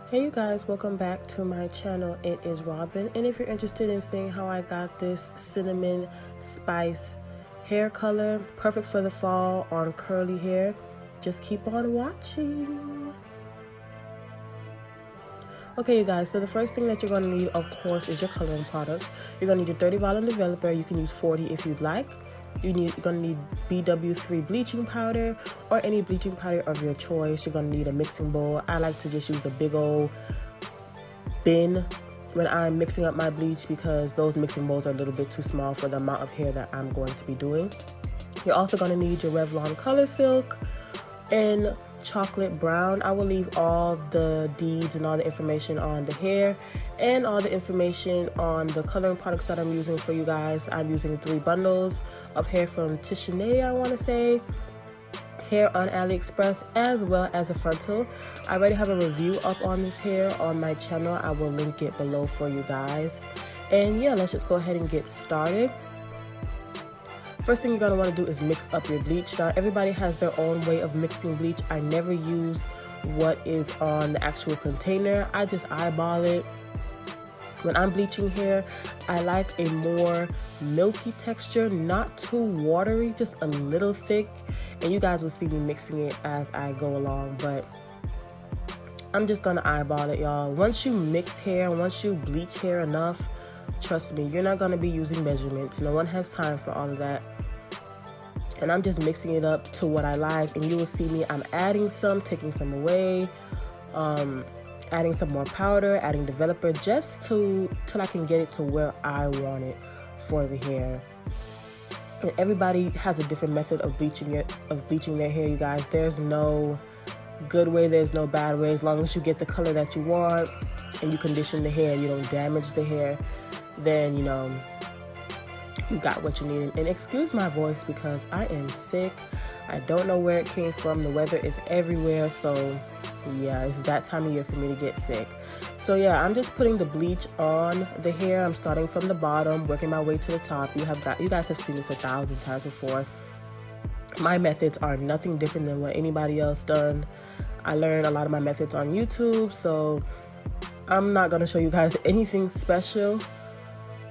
Hey you guys, welcome back to my channel. It is Robin, and if you're interested in seeing how I got this cinnamon spice hair color, perfect for the fall on curly hair, just keep on watching. Okay you guys, so the first thing that you're going to need, of course, is your coloring products. You're going to need your 30 volume developer. You can use 40 if you'd like. You're going to need BW3 bleaching powder or any bleaching powder of your choice. You're going to need a mixing bowl. I like to just use a big old bin when I'm mixing up my bleach because those mixing bowls are a little bit too small for the amount of hair that I'm going to be doing. You're also going to need your Revlon Color Silk in chocolate brown. I will leave all the deeds and all the information on the hair and all the information on the coloring products that I'm using for you guys. I'm using 3 bundles of hair from Tinashe, I want to say, hair on AliExpress, as well as a frontal. I already have a review up on this hair on my channel. I will link it below for you guys. And yeah, let's just go ahead and get started. First thing you're going to want to do is mix up your bleach. Now, everybody has their own way of mixing bleach. I never use what is on the actual container. I just eyeball it. When I'm bleaching hair, I like a more milky texture, not too watery, just a little thick. And you guys will see me mixing it as I go along, but I'm just going to eyeball it, y'all. Once you mix hair, once you bleach hair enough, trust me, you're not going to be using measurements. No one has time for all of that. And I'm just mixing it up to what I like. And you will see me, I'm adding some, taking some away, adding some more powder, adding developer, just till I can get it to where I want it for the hair. And everybody has a different method of bleaching their hair, you guys. There's no good way, there's no bad way. As long as you get the color that you want and you condition the hair, you don't damage the hair, then you know you got what you need. And excuse my voice because I am sick. I don't know where it came from. The weather is everywhere, so yeah, it's that time of year for me to get sick. So yeah, I'm just putting the bleach on the hair. I'm starting from the bottom, working my way to the top. You guys have seen this 1,000 times before. My methods are nothing different than what anybody else done. I learned a lot of my methods on YouTube, so I'm not gonna show you guys anything special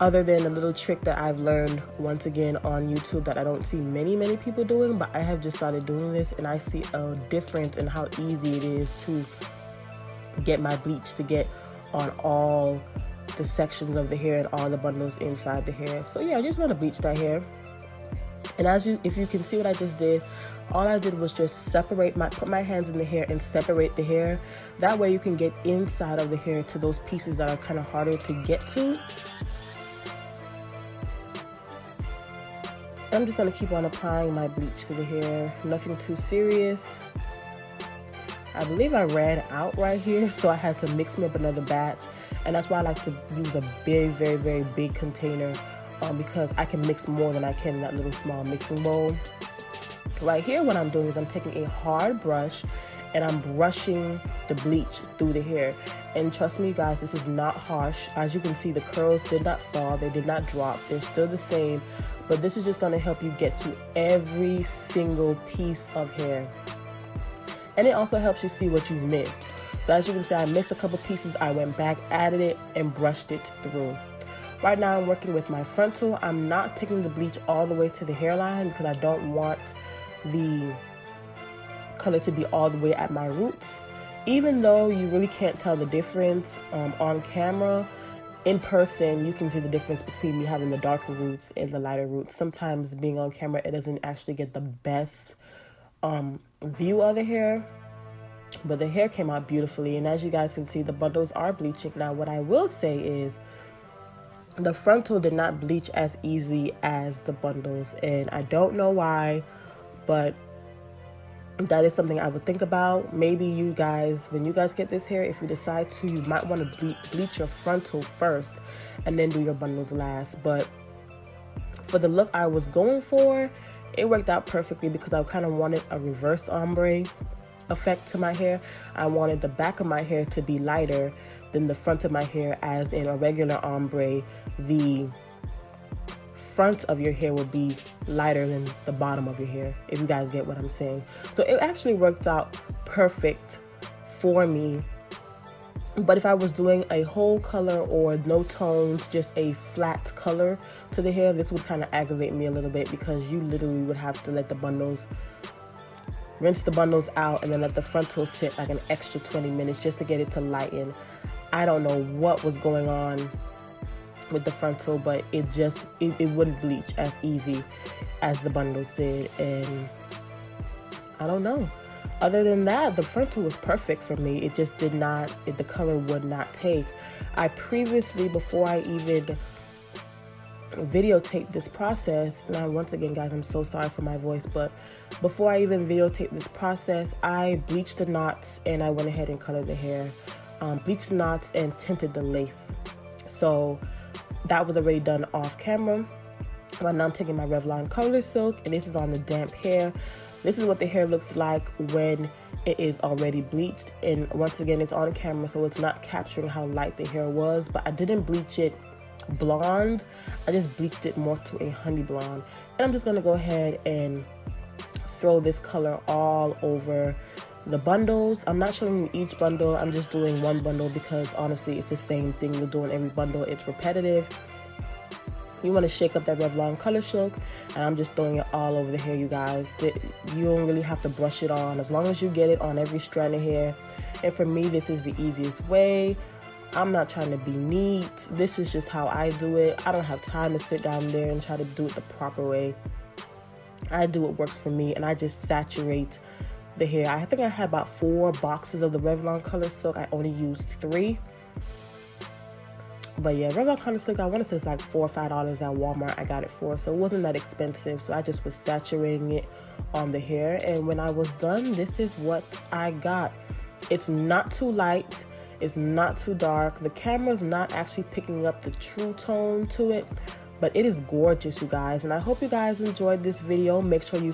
other than a little trick that I've learned once again on YouTube that I don't see many people doing, but I have just started doing this and I see a difference in how easy it is to get my bleach to get on all the sections of the hair and all the bundles inside the hair. So yeah, I just want to bleach that hair. And if you can see what I just did, all I did was just put my hands in the hair and separate the hair. That way you can get inside of the hair to those pieces that are kind of harder to get to. I'm just going to keep on applying my bleach to the hair. Nothing too serious. I believe I ran out right here, so I had to mix me up another batch. And that's why I like to use a very big container because I can mix more than I can in that little small mixing bowl. Right here, what I'm doing is I'm taking a hard brush and I'm brushing the bleach through the hair. And trust me guys, this is not harsh. As you can see, the curls did not fall, they did not drop, they're still the same. But this is just going to help you get to every single piece of hair. And it also helps you see what you've missed. So as you can see, I missed a couple pieces. I went back, added it, and brushed it through. Right now I'm working with my frontal. I'm not taking the bleach all the way to the hairline because I don't want the color to be all the way at my roots. Even though you really can't tell the difference on camera, in person, you can see the difference between me having the darker roots and the lighter roots. Sometimes being on camera, it doesn't actually get the best view of the hair, but the hair came out beautifully. And as you guys can see, the bundles are bleaching. Now, what I will say is the frontal did not bleach as easily as the bundles, and I don't know why, but that is something I would think about. Maybe you guys, when you guys get this hair, if you decide to, you might want to bleach your frontal first and then do your bundles last. But for the look I was going for, it worked out perfectly because I kind of wanted a reverse ombre effect to my hair. I wanted the back of my hair to be lighter than the front of my hair, as in a regular ombre, the front of your hair will be lighter than the bottom of your hair, if you guys get what I'm saying. So it actually worked out perfect for me But if I was doing a whole color or no tones, just a flat color to the hair, this would kind of aggravate me a little bit, because you literally would have to let the bundles, rinse the bundles out, and then let the frontal sit like an extra 20 minutes just to get it to lighten. I don't know what was going on with the frontal, but it wouldn't bleach as easy as the bundles did, and I don't know. Other than that, the frontal was perfect for me. It just did not, the color would not take. I previously, before I even videotaped this process, now once again guys, I'm so sorry for my voice, but before I even videotaped this process, I bleached the knots and I went ahead and colored the hair. Bleached the knots and tinted the lace. So that was already done off camera. Right now I'm taking my Revlon Color Silk, and this is on the damp hair. This is what the hair looks like when it is already bleached. And once again, it's on camera, so it's not capturing how light the hair was. But I didn't bleach it blonde. I just bleached it more to a honey blonde. And I'm just going to go ahead and throw this color all over the bundles. I'm not showing you each bundle. I'm just doing one bundle because honestly, it's the same thing you're doing every bundle. It's repetitive. You want to shake up that Revlon Color Silk, and I'm just throwing it all over the hair, you guys. You don't really have to brush it on, as long as you get it on every strand of hair. And for me, this is the easiest way. I'm not trying to be neat. This is just how I do it. I don't have time to sit down there and try to do it the proper way. I do what works for me, and I just saturate the hair. I think I had about 4 boxes of the Revlon Color Silk. I only used 3. But yeah, Revlon Color Silk, I want to say it's like $4 or $5 at Walmart I got it for. So it wasn't that expensive. So I just was saturating it on the hair. And when I was done, this is what I got. It's not too light. It's not too dark. The camera's not actually picking up the true tone to it. But it is gorgeous, you guys. And I hope you guys enjoyed this video. Make sure you